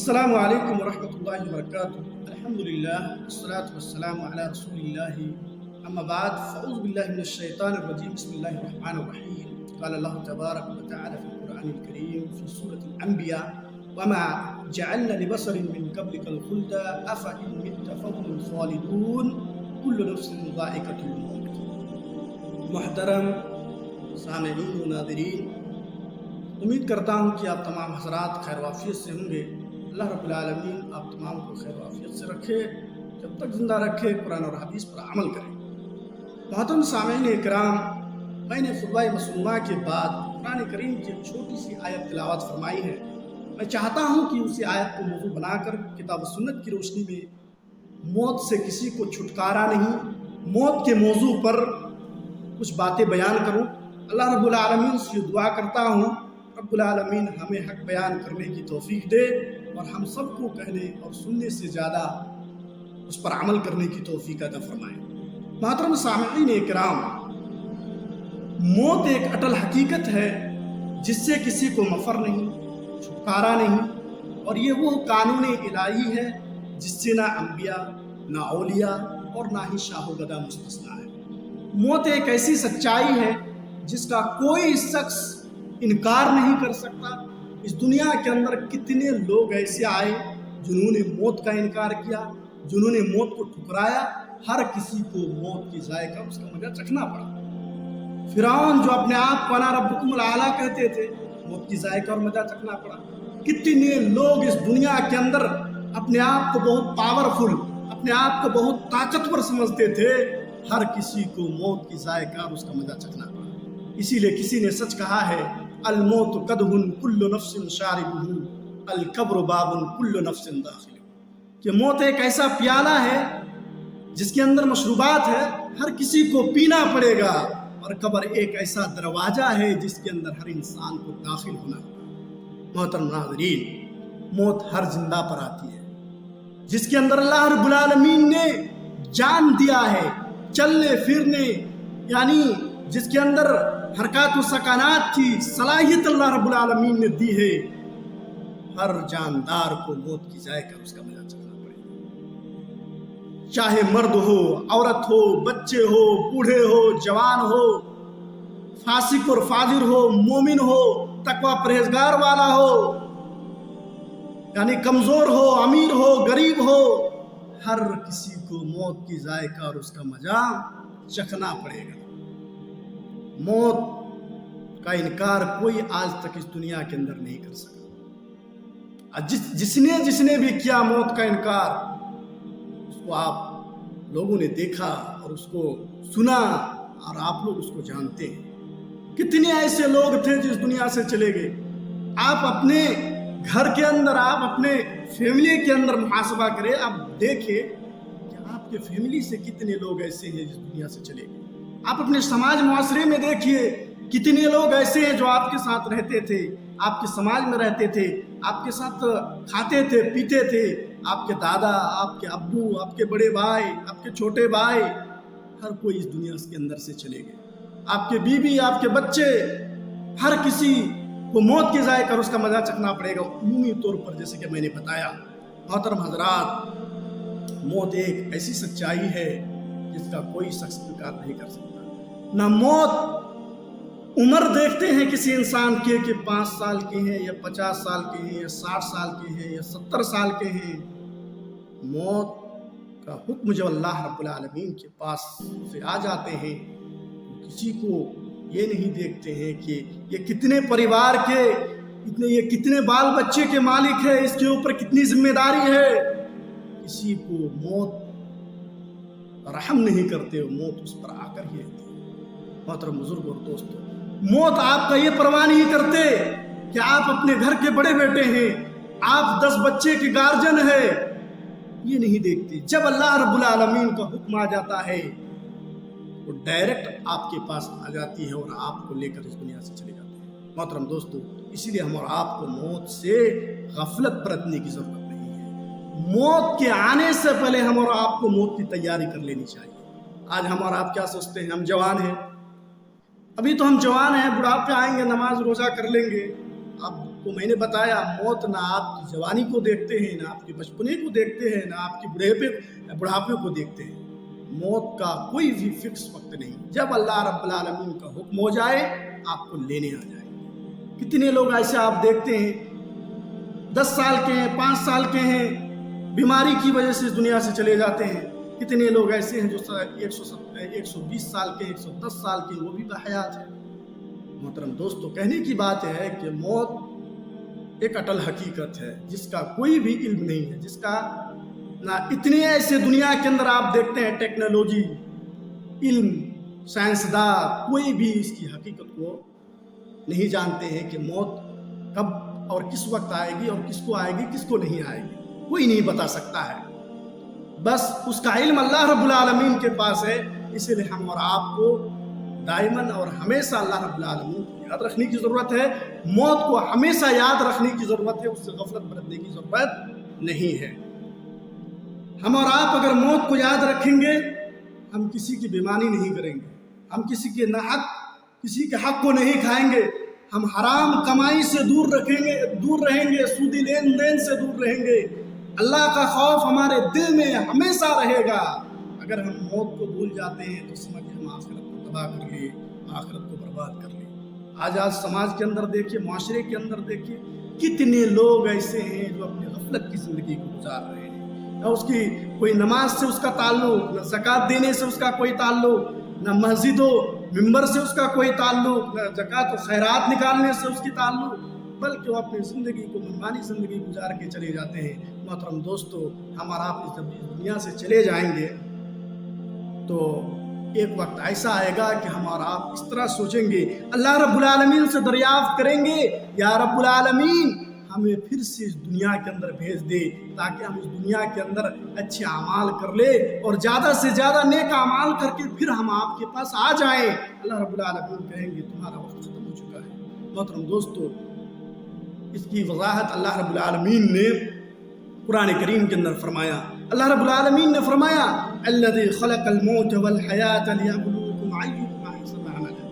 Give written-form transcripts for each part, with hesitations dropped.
السلام علیکم ورحمۃ اللہ وبرکاتہ۔ الحمدللہ والصلاۃ والسلام علی رسول اللہ، اما بعد فاعوذ باللہ من الشیطان الرجیم، بسم اللہ الرحمن الرحیم۔ قال اللہ تبارک وتعالی فی القرآن الکریم فی سورۃ الانبیاء وما جعلنا لبشر من قبلک الخلد افإن مت فهم الخالدون کل نفس ذائقۃ الموت۔ محترم سامعین و ناظرین، امید کرتا ہوں کہ آپ تمام حضرات خیر و عافیت سے ہوں گے۔ اللہ رب العالمین آپ تمام کو خیر و عافیت سے رکھے، جب تک زندہ رکھے، قرآن اور حدیث پر عمل کرے۔ محترم سامعین اکرام، میں نے خطبہ مسنونہ کے بعد قرآن کریم کی ایک چھوٹی سی آیت تلاوت فرمائی ہے۔ میں چاہتا ہوں کہ اسی آیت کو موضوع بنا کر کتاب و سنت کی روشنی میں موت سے کسی کو چھٹکارا نہیں، موت کے موضوع پر کچھ باتیں بیان کروں۔ اللہ رب العالمین سے دعا کرتا ہوں رب العالمین ہمیں حق بیان کرنے کی توفیق دے اور ہم سب کو کہنے اور سننے سے زیادہ اس پر عمل کرنے کی توفیق عطا فرمائے۔ محترم سامعین اکرام، موت ایک اٹل حقیقت ہے جس سے کسی کو مفر نہیں، چھٹکارا نہیں، اور یہ وہ قانون الہی ہے جس سے نہ انبیاء، نہ اولیاء اور نہ ہی شاہ و گدا مستثنیٰ ہے۔ موت ایک ایسی سچائی ہے جس کا کوئی شخص انکار نہیں کر سکتا۔ اس دنیا کے اندر کتنے لوگ ایسے آئے جنہوں نے موت کا انکار کیا، جنہوں نے موت کو ٹھکرایا۔ ہر کسی کو موت کی ذائقہ اس کا مزہ چکھنا پڑا۔ فرعون جو اپنے آپ کو انا ربکم الاعلیٰ کہتے تھے، موت کی ذائقہ اور مزہ چکھنا پڑا۔ کتنے لوگ اس دنیا کے اندر اپنے آپ کو بہت پاورفل، اپنے آپ کو بہت طاقتور سمجھتے تھے، ہر کسی کو موت کی ذائقہ اور اس کا مزہ چکھنا پڑا۔ اسی لیے کسی نے سچ کہا ہے، الموت قدح کل نفس شاربہ القبر باب کل نفس داخل، کہ موت ایک ایسا پیالہ ہے جس کے اندر مشروبات ہے، ہر کسی کو پینا پڑے گا، اور قبر ایک ایسا دروازہ ہے جس کے اندر ہر انسان کو داخل ہونا ہوگا۔ محترم ناظرین، موت ہر زندہ پر آتی ہے، جس کے اندر اللہ رب العالمین نے جان دیا ہے، چلنے پھرنے، یعنی جس کے اندر حرکات و سکانات کی صلاحیت اللہ رب العالمین نے دی ہے، ہر جاندار کو موت کی ذائقہ اس کا مزہ چکھنا پڑے گا۔ چاہے مرد ہو، عورت ہو، بچے ہو، بوڑھے ہو، جوان ہو، فاسق اور فاجر ہو، مومن ہو، تقوی پرہیزگار والا ہو، یعنی کمزور ہو، امیر ہو، غریب ہو، ہر کسی کو موت کی ذائقہ اور اس کا مزہ چکھنا پڑے گا۔ موت کا انکار کوئی آج تک اس دنیا کے اندر نہیں کر سکا۔ جس نے بھی کیا موت کا انکار، اس کو آپ لوگوں نے دیکھا اور اس کو سنا، اور آپ لوگ اس کو جانتے ہیں۔ کتنے ایسے لوگ تھے جو اس دنیا سے چلے گئے۔ آپ اپنے گھر کے اندر، آپ اپنے فیملی کے اندر محاسبہ کریں، آپ دیکھیں کہ آپ کے فیملی سے کتنے لوگ ایسے ہیں جس دنیا سے چلے گئے۔ آپ اپنے سماج معاشرے میں دیکھیے، کتنے لوگ ایسے ہیں جو آپ کے ساتھ رہتے تھے، آپ کے سماج میں رہتے تھے، آپ کے ساتھ کھاتے تھے، پیتے تھے، آپ کے دادا، آپ کے ابو، آپ کے بڑے بھائی، آپ کے چھوٹے بھائی، ہر کوئی اس دنیا کے اندر سے چلے گئے۔ آپ کے بیوی، آپ کے بچے، ہر کسی کو موت کے ذائقہ اور اس کا مزہ چکھنا پڑے گا۔ عمومی طور پر جیسے کہ میں نے بتایا، محترم حضرات، موت ایک ایسی سچائی ہے جس کا کوئی شخص انکار نہیں کر سکتا۔ نہ موت عمر دیکھتے ہیں کسی انسان کے کہ 5 سال کے ہیں یا 50 سال کے ہیں یا 60 سال کے ہیں یا 70 سال کے ہیں۔ موت کا حکم جو اللہ رب العالمین کے پاس سے آ جاتے ہیں، کسی کو یہ نہیں دیکھتے ہیں کہ یہ کتنے پریوار کے، یہ کتنے بال بچے کے مالک ہے، اس کے اوپر کتنی ذمہ داری ہے۔ کسی کو موت رحم نہیں کرتے، موت اس پر آ کر ہی رہتی ہے۔ محترم بزرگ اور دوستو، موت آپ کا یہ پرواہ نہیں کرتے کہ آپ اپنے گھر کے بڑے بیٹے ہیں، آپ 10 بچے کے گارجن ہیں، یہ نہیں دیکھتے۔ جب اللہ رب العالمین کا حکم آ جاتا ہے، وہ ڈائریکٹ آپ کے پاس آ جاتی ہے اور آپ کو لے کر اس دنیا سے چلے جاتے ہیں۔ محترم دوستو، اسی لیے ہم اور آپ کو موت سے غفلت برتنے کی ضرورت نہیں ہے۔ موت کے آنے سے پہلے ہم اور آپ کو موت کی تیاری کر لینی چاہیے۔ آج ہم اور آپ کیا سوچتے ہیں؟ ہم جوان ہیں، ابھی تو ہم جوان ہیں، بڑھاپے آئیں گے نماز روزہ کر لیں گے۔ اب کو میں نے بتایا موت نہ آپ کی جوانی کو دیکھتے ہیں، نہ آپ کے بچپنے کو دیکھتے ہیں، نہ آپ کے بڑھاپے کو دیکھتے ہیں۔ موت کا کوئی بھی فکس وقت نہیں، جب اللہ رب العالمین کا حکم ہو جائے آپ کو لینے آ جائے۔ کتنے لوگ ایسے آپ دیکھتے ہیں 10 سال کے ہیں، 5 سال کے ہیں، بیماری کی وجہ سے اس دنیا سے چلے جاتے ہیں۔ کتنے لوگ ایسے ہیں جو 120 سال کے، 110 سال کے، وہ بھی بحیات ہیں۔ محترم دوستو، کہنے کی بات ہے کہ موت ایک اٹل حقیقت ہے جس کا کوئی بھی علم نہیں ہے، جس کا نہ اتنے ایسے دنیا کے اندر آپ دیکھتے ہیں ٹیکنالوجی، علم، سائنسداں کوئی بھی اس کی حقیقت کو نہیں جانتے ہیں کہ موت کب اور کس وقت آئے گی اور کس کو آئے گی، کس کو نہیں آئے گی، کوئی نہیں بتا سکتا ہے۔ بس اس کا علم اللہ رب العالمین کے پاس ہے، اسی لیے ہم اور آپ کو دائماً اور ہمیشہ اللہ رب العالمین کو یاد رکھنے کی ضرورت ہے، موت کو ہمیشہ یاد رکھنے کی ضرورت ہے، اس سے غفلت برتنے کی ضرورت نہیں ہے۔ ہم اور آپ اگر موت کو یاد رکھیں گے، ہم کسی کی بیمانی نہیں کریں گے، ہم کسی کے حق کو نہیں کھائیں گے، ہم حرام کمائی سے دور رہیں گے، سودی لین دین سے دور رہیں گے، اللہ کا خوف ہمارے دل میں ہمیشہ رہے گا۔ اگر ہم موت کو بھول جاتے ہیں تو سمجھیں ہم آخرت کو تباہ کر لیے، آخرت کو برباد کر لیے۔ آج سماج کے اندر دیکھیے، معاشرے کے اندر دیکھیے، کتنے لوگ ایسے ہیں جو اپنی غفلت کی زندگی کو گزار رہے ہیں، نہ اس کی کوئی نماز سے اس کا تعلق، نہ زکوٰۃ دینے سے اس کا کوئی تعلق، نہ مسجد و ممبر سے اس کا کوئی تعلق، نہ زکوٰۃ و خیرات نکالنے سے اس کی تعلق، بلکہ وہ اپنی زندگی کو منمانی زندگی گزار کے چلے جاتے ہیں۔ محترم دوستو، ہم اور آپ اس دنیا سے چلے جائیں گے تو ایک وقت ایسا آئے گا کہ ہم اور آپ اس طرح سوچیں گے، اللہ رب العالمین سے دریافت کریں گے، یا رب العالمین ہمیں پھر سے اس دنیا کے اندر بھیج دے تاکہ ہم اس دنیا کے اندر اچھے اعمال کر لے اور زیادہ سے زیادہ نیک اعمال کر کے پھر ہم آپ کے پاس آ جائیں۔ اللہ رب العالمین کہیں گے تمہارا وقت ختم ہو چکا ہے۔ محترم دوستو، اس کی وضاحت اللہ رب العالمین نے قرآن کریم کے اندر فرمایا۔ اللہ رب العالمین نے فرمایا الذی خلق الموت والحیات لیبلوکم ایکم احسن عملا۔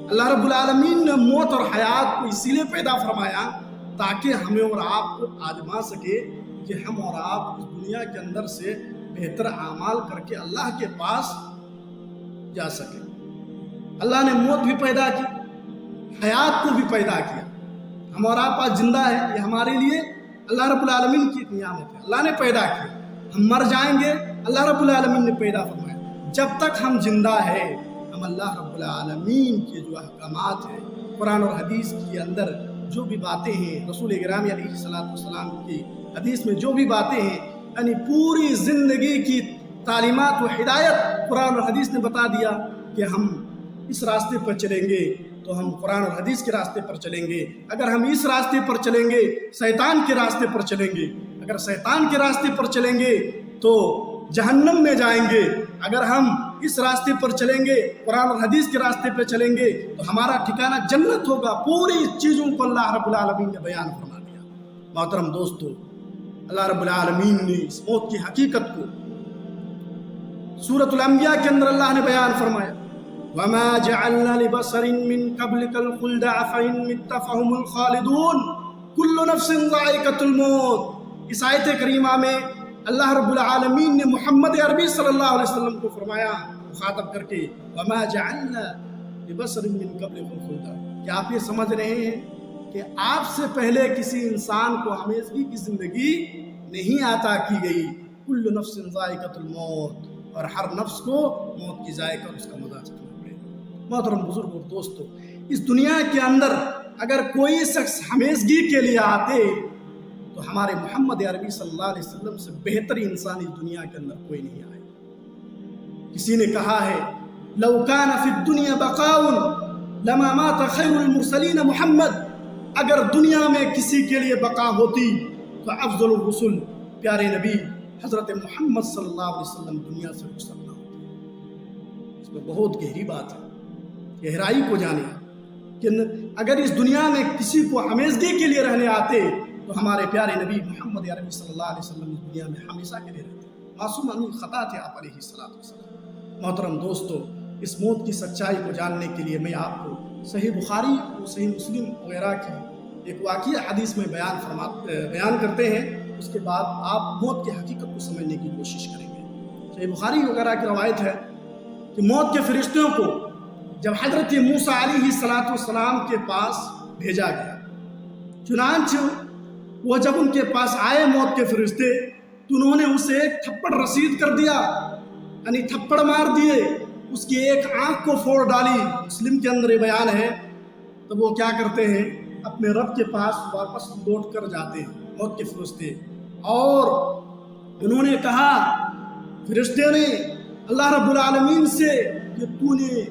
اللہ رب العالمین نے موت اور حیات کو اسی لیے پیدا فرمایا تاکہ ہمیں اور آپ کو آزما سکے کہ ہم اور آپ اس دنیا کے اندر سے بہتر اعمال کر کے اللہ کے پاس جا سکیں۔ اللہ نے موت بھی پیدا کی، حیات کو بھی پیدا کیا۔ ہم اور آپ آج زندہ ہیں، یہ ہمارے لیے اللہ رب العالمین کی نعمت ہے، اللہ نے پیدا کیا۔ ہم مر جائیں گے، اللہ رب العالمین نے پیدا فرمایا۔ جب تک ہم زندہ ہیں، ہم اللہ رب العالمین کے جو احکامات ہیں، قرآن اور حدیث کے اندر جو بھی باتیں ہیں، رسول گرامی علیہ السلام کی حدیث میں جو بھی باتیں ہیں، یعنی پوری زندگی کی تعلیمات و ہدایت قرآن اور حدیث نے بتا دیا کہ ہم اس راستے پر چلیں گے تو ہم قرآن اور حدیث کے راستے پر چلیں گے۔ اگر ہم اس راستے پر چلیں گے شیطان کے راستے پر چلیں گے، اگر شیطان کے راستے پر چلیں گے تو جہنم میں جائیں گے۔ اگر ہم اس راستے پر چلیں گے، قرآن اور حدیث کے راستے پر چلیں گے تو ہمارا ٹھکانہ جنت ہوگا۔ پوری چیزوں کو اللہ رب العالمین نے بیان فرما دیا۔ محترم دوستو، اللہ رب العالمین نے اس موت کی حقیقت کو سورۃ الانبیاء کے اندر اللہ نے بیان فرمایا وَمَا جَعَلْنَا لِبَشَرٍ مِّن قَبْلِكَ الْخُلْدَ أَفَإِن مِّتَّ فَهُمُ الْخَالِدُونَ كُلُّ نَفْسٍ ذَائِقَةُ الْمَوْتِ۔ اس آیت کریمہ میں اللہ رب العالمین نے محمد عربی صلی اللہ علیہ وسلم کو فرمایا مخاطب کر کے وَمَا جَعَلْنَا لِبَشَرٍ مِّن قَبْلِكَ الْخُلْدَ۔ کیا آپ یہ سمجھ رہے ہیں کہ آپ سے پہلے کسی انسان کو ہمیشگی کی زندگی نہیں عطا کی گئی؟ کل نفس ذائقۃ الموت، اور ہر نفس کو موت کی ذائقہ اور اس کا مزہ چکھنا پڑے گا۔ محترم بزرگ اور دوستو، اس دنیا کے اندر اگر کوئی شخص ہمیشگی کے لیے آتے تو ہمارے محمد عربی صلی اللہ علیہ وسلم سے بہتر انسان اس دنیا کے اندر کوئی نہیں آئے۔ کسی نے کہا ہے لو کان فی الدنیا بقاء لما مات خیر المرسلین محمد، اگر دنیا میں کسی کے لیے بقا ہوتی تو افضل الرسل پیارے نبی حضرت محمد صلی اللہ علیہ وسلم دنیا سے رخصت نہ ہوتے۔ اس میں بہت گہری بات ہے، گہرائی کو جانے کہ اگر اس دنیا میں کسی کو ہمیشگی کے لیے رہنے آتے تو ہمارے پیارے نبی محمد عربی صلی اللہ علیہ وسلم اس دنیا میں ہمیشہ کے لیے رہتے۔ معصوم امین خطا تھے آپ علیہ السلام۔ محترم دوستو، اس موت کی سچائی کو جاننے کے لیے میں آپ کو صحیح بخاری اور صحیح مسلم وغیرہ کی ایک واقعہ حدیث میں بیان کرتے ہیں، اس کے بعد آپ موت کی حقیقت کو سمجھنے کی کوشش کریں گے۔ صحیح بخاری وغیرہ کی روایت ہے کہ موت کے فرشتوں کو جب حضرت موسیٰ علیہ السلام کے پاس بھیجا گیا، چنانچہ وہ جب ان کے پاس آئے موت کے فرشتے، تو انہوں نے اسے ایک تھپڑ رسید کر دیا، یعنی تھپڑ مار دیے، اس کی ایک آنکھ کو پھوڑ ڈالی۔ مسلم کے اندر یہ بیان ہے، تو وہ کیا کرتے ہیں، اپنے رب کے پاس واپس لوٹ کر جاتے ہیں موت کے فرشتے، اور انہوں نے کہا، فرشتے نے اللہ رب العالمین سے کہ تو نے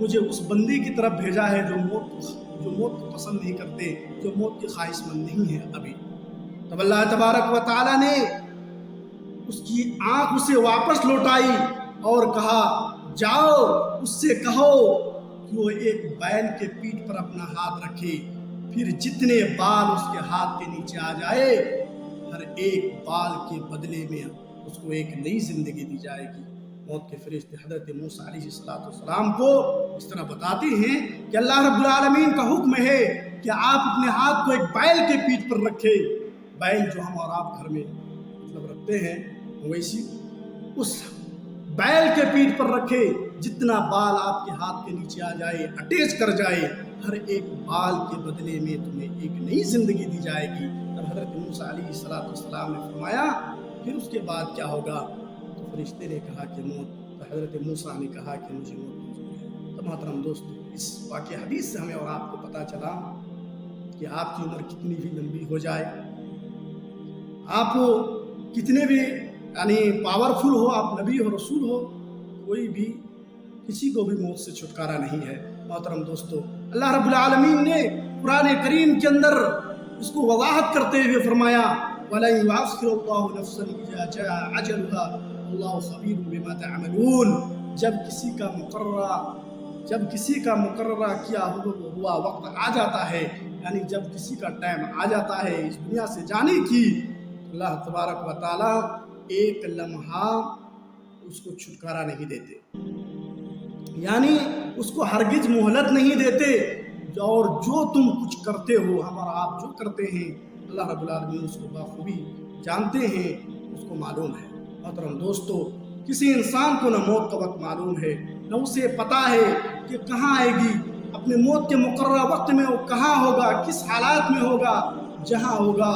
مجھے اس بندے کی طرف بھیجا ہے جو موت کو پسند نہیں کرتے، جو موت کے خواہش مند نہیں ہے ابھی۔ تب اللہ تبارک و تعالیٰ نے اس کی آنکھ اسے واپس لوٹائی اور کہا، جاؤ اس سے کہو کہ وہ ایک بیل کے پیٹھ پر اپنا ہاتھ رکھے، پھر جتنے بال اس کے ہاتھ کے نیچے آ جائے، ہر ایک بال کے بدلے میں اس کو ایک نئی زندگی دی جائے گی۔ موت کے فرشتے حضرت موسیٰ علیہ السلام کو اس طرح بتاتے ہیں کہ اللہ رب العالمین کا حکم ہے کہ آپ اپنے ہاتھ کو ایک بیل کے پیٹھ پر رکھے۔ بیل جو ہم اور آپ گھر میں رکھتے ہیں، ویسی اس بیل کے پیٹھ پر رکھے، جتنا بال آپ کے ہاتھ کے نیچے آ جائے، اٹیچ کر جائے، ہر ایک بال کے بدلے میں تمہیں ایک نئی زندگی دی جائے گی۔ تب حضرت موسیٰ علیہ السلام نے فرمایا، پھر اس کے بعد کیا ہوگا؟ تو فرشتے نے کہا کہ موت، تو حضرت موسیٰ نے کہا کہ مجھے موت منظور ہے۔ تو محترم دوستو، اس واقعہ حدیث سے ہمیں اور آپ کو پتہ چلا کہ آپ کی عمر کتنی بھی لمبی ہو جائے، آپ کتنے بھی یعنی پاورفل ہو، آپ نبی ہو، رسول ہو، کوئی بھی کسی کو بھی موت سے چھٹکارا نہیں ہے۔ محترم دوستو، اللہ رب العالمین نے قرآن کریم کے اندر اس کو وضاحت کرتے ہوئے فرمایا، وَلَن يُؤَخِّرَ اللَّهُ نَفْسًا إِذَا جَاءَ أَجَلُهَا وَاللَّهُ خَبِيرٌ بِمَا تَعْمَلُونَ۔ جب کسی کا مقررہ کیا ہوا وقت آ جاتا ہے، یعنی جب کسی کا ٹائم آ جاتا ہے اس دنیا سے جانے کی، اللہ تبارک و تعالیٰ ایک لمحہ اس کو چھٹکارا نہیں دیتے، یعنی اس کو ہرگز مہلت نہیں دیتے، اور جو تم کچھ کرتے ہو، ہم اور آپ جو کرتے ہیں، اللہ رب العالمین اس کو بخوبی جانتے ہیں، اس کو معلوم ہے۔ محترم دوستو، کسی انسان کو نہ موت کا وقت معلوم ہے، نہ اسے پتہ ہے کہ کہاں آئے گی، اپنے موت کے مقررہ وقت میں وہ کہاں ہوگا، کس حالات میں ہوگا۔ جہاں ہوگا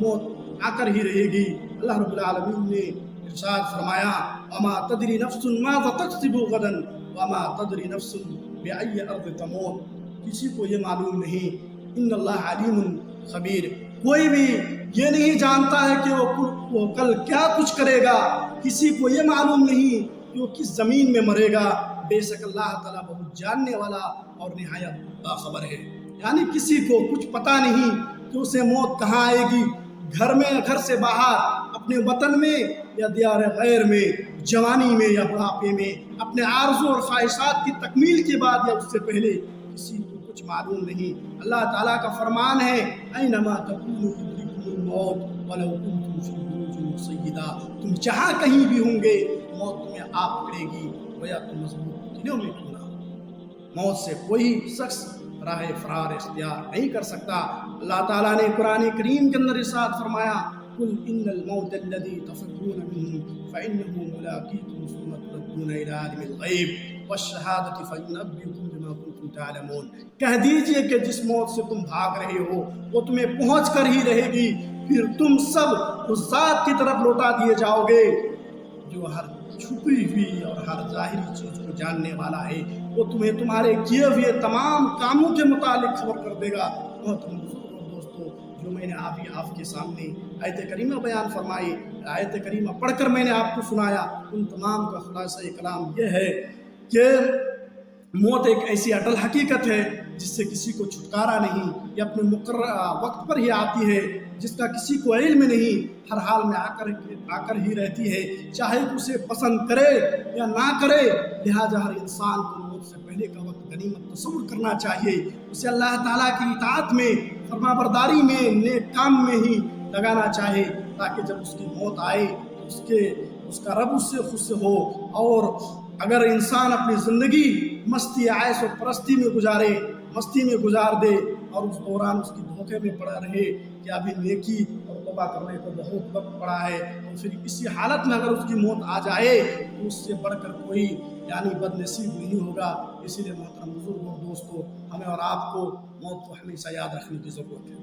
موت آ کر ہی رہے گی۔ اللہ رب العالمین نے ارشاد فرمایا، وَمَا تَدْرِي نَفْسٌ مَاذَا تَكْسِبُ غَدًا وَمَا تَدْرِي نَفْسٌ بِأَيِّ أَرْضٍ تَمُوتُ۔ کسی کو یہ معلوم نہیں، ان اللہ علیم خبیر، کوئی بھی یہ نہیں جانتا ہے کہ وہ کل کیا کچھ کرے گا، کسی کو یہ معلوم نہیں کہ وہ کس زمین میں مرے گا۔ بے شک اللہ تعالیٰ بہت جاننے والا اور نہایت باخبر ہے۔ یعنی کسی کو کچھ پتہ نہیں کہ اسے موت کہاں آئے گی، گھر میں، گھر سے باہر، اپنے وطن میں یا دیار غیر میں، جوانی میں یا بڑھاپے میں، اپنے آرزو اور خواہشات کی تکمیل کے بعد یا اس سے پہلے، کسی کو کچھ معلوم نہیں۔ اللہ تعالیٰ کا فرمان ہے، اینما تکونوا یدرککم الموت ولو کنتم فی بروج مشیدہ۔ تم جہاں کہیں بھی ہوں گے، موت تمہیں آ پکڑے گی، گویا تم مضبوط قلعوں میں کیوں نہ ہو۔ موت سے کوئی شخص راہ فرار اختیار نہیں کر سکتا۔ اللہ تعالیٰ نے قرآن کریم کے اندر ارشاد فرمایا، قل ان الموت الذی تفرون منہ فانہ ملاقیکم ثم تردون الی عالم الغیب والشہادۃ فینبئکم بما کنتم تعلمون۔ کہہ دیجئے کہ جس موت سے تم بھاگ رہے ہو وہ تمہیں پہنچ کر ہی رہے گی، پھر تم سب اس ذات کی طرف لوٹا دیے جاؤ گے جو ہر چھپی ہوئی اور ہر ظاہری چیز کو جاننے والا ہے۔ وہ تمہیں تمہارے کیے ہوئے تمام کاموں کے متعلق خبر کر دے گا۔ محترم دوستو، جو میں نے آپ کے سامنے آیت کریمہ بیان فرمائی، آیت کریمہ پڑھ کر میں نے آپ کو سنایا، ان تمام کا خلاصہ کلام یہ ہے کہ موت ایک ایسی اٹل حقیقت ہے جس سے کسی کو چھٹکارا نہیں، یہ اپنے مقررہ وقت پر ہی آتی ہے، جس کا کسی کو علم نہیں، ہر حال میں آ کر ہی رہتی ہے، چاہے اسے پسند کرے یا نہ کرے۔ لہٰذا ہر انسان کو موت سے پہلے کا وقت غنیمت تصور کرنا چاہیے، اسے اللہ تعالیٰ کی اطاعت میں، فرما برداری میں، نیک کام میں ہی لگانا چاہے، تاکہ جب اس کی موت آئے تو اس کا رب اس سے خوش ہو۔ اور اگر انسان اپنی زندگی مستی عیش و پرستی میں گزار دے اور اس دوران اس کی دھوکے میں پڑا رہے کہ ابھی نیکی اور توبہ کرنے کو بہت وقت پڑا ہے، تو پھر اسی حالت میں اگر اس کی موت آ جائے تو اس سے بڑھ کر کوئی یعنی بد نصیب نہیں ہوگا۔ اسی لیے محترم بزرگ اور دوستو، ہمیں اور آپ کو موت کو ہمیشہ یاد رکھنے کی ضرورت ہے۔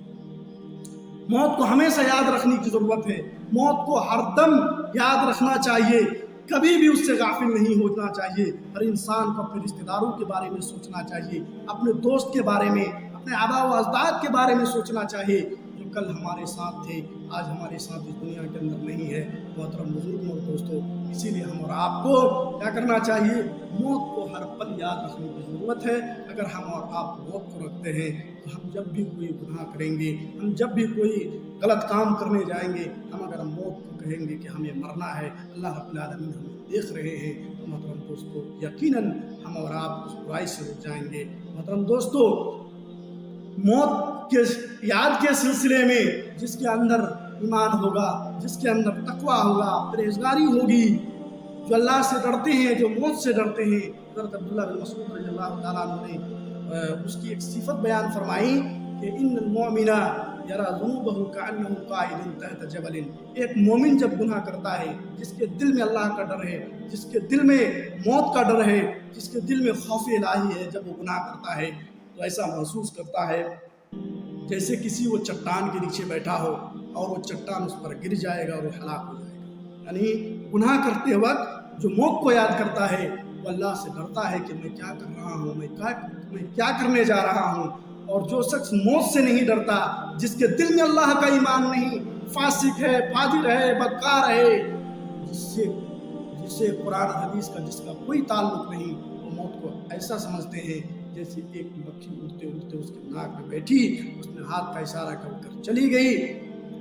موت کو ہمیشہ یاد رکھنے کی ضرورت ہے، موت کو ہر دم یاد رکھنا چاہیے، کبھی بھی اس سے غافل نہیں ہونا چاہیے۔ ہر انسان کو اپنے رشتہ داروں کے بارے میں سوچنا چاہیے، اپنے دوست کے بارے میں، اپنے آبا و اجداد کے بارے میں سوچنا چاہیے، جو کل ہمارے ساتھ تھے آج ہمارے ساتھ اس دنیا کے اندر نہیں ہے۔ محترم بزرگ اور دوستو، اسی لیے ہم اور آپ کو کیا کرنا چاہیے؟ موت کو ہر پل یاد رکھنے کی ضرورت ہے۔ اگر ہم اور آپ موت کو رکھتے ہیں تو ہم جب بھی کوئی گناہ کریں گے، ہم جب بھی کوئی غلط کام کرنے جائیں گے، ہم اگر موت کو کہیں گے کہ ہمیں مرنا ہے، اللہ رب العالمین ہمیں دیکھ رہے ہیں، تو محترم دوستو یقیناً ہم اور آپ اس برائی سے رک جائیں گے۔ محترم دوستو، موت کے یاد کے سلسلے میں جس کے اندر ایمان ہوگا، جس کے اندر تقویٰ ہوگا، پرہیزگاری ہوگی، جو اللہ سے ڈرتے ہیں، جو موت سے ڈرتے ہیں، حضرت عبداللہ بن مسعود رضی اللہ تعالیٰ عنہ نے اس کی ایک صفت بیان فرمائی کہ ان المؤمن یرا ذنوبہ کأنہ قاعد تحت جبل۔ ایک مومن جب گناہ کرتا ہے، جس کے دل میں اللہ کا ڈر ہے، جس کے دل میں موت کا ڈر ہے، جس کے دل میں خوف الہی ہے، جب وہ گناہ کرتا ہے تو ایسا محسوس کرتا ہے جیسے کسی وہ چٹان کے نیچے بیٹھا ہو اور وہ چٹان اس پر گر جائے گا اور وہ ہلاک ہو جائے گا۔ یعنی گناہ کرتے وقت جو موت کو یاد کرتا ہے وہ اللہ سے ڈرتا ہے کہ میں کیا کر رہا ہوں، میں کیا کرنے جا رہا ہوں۔ اور جو شخص موت سے نہیں ڈرتا، جس کے دل میں اللہ کا ایمان نہیں، فاسق ہے، فاجر ہے، بدکار ہے، جس سے قرآن حدیث کا جس کا کوئی تعلق نہیں، وہ موت کو ایسا سمجھتے ہیں جیسے ایک مکھی اڑتے اڑتے اس کے ناک میں بیٹھی، اس نے ہاتھ کا اشارہ کر کر چلی گئی۔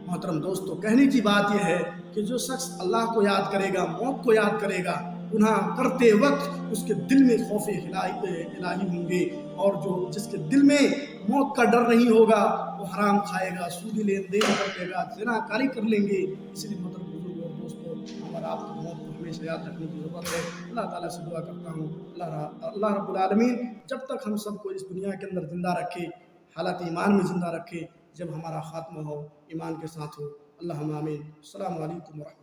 محترم دوستو، کہنے کی بات یہ ہے کہ جو شخص اللہ کو یاد کرے گا، موت کو یاد کرے گا، گناہ کرتے وقت اس کے دل میں خوف الہی ہوں گے، اور جس کے دل میں موت کا ڈر نہیں ہوگا وہ حرام کھائے گا، سودی لین دین کر لے گا، زنا کاری کر لیں گے۔ اس لیے محترم بزرگ اور دوستو، ہمارا آپ کو موت کو ہمیشہ یاد رکھنے کی ضرورت ہے۔ اللہ تعالیٰ سے دعا کرتا ہوں اللہ رب العالمین جب تک ہم سب کو اس دنیا کے اندر زندہ رکھے، حالت ایمان میں زندہ رکھے، جب ہمارا خاتمہ ہو ایمان کے ساتھ ہو۔ اللہم آمین۔ السلام علیکم ورحمۃ اللہ۔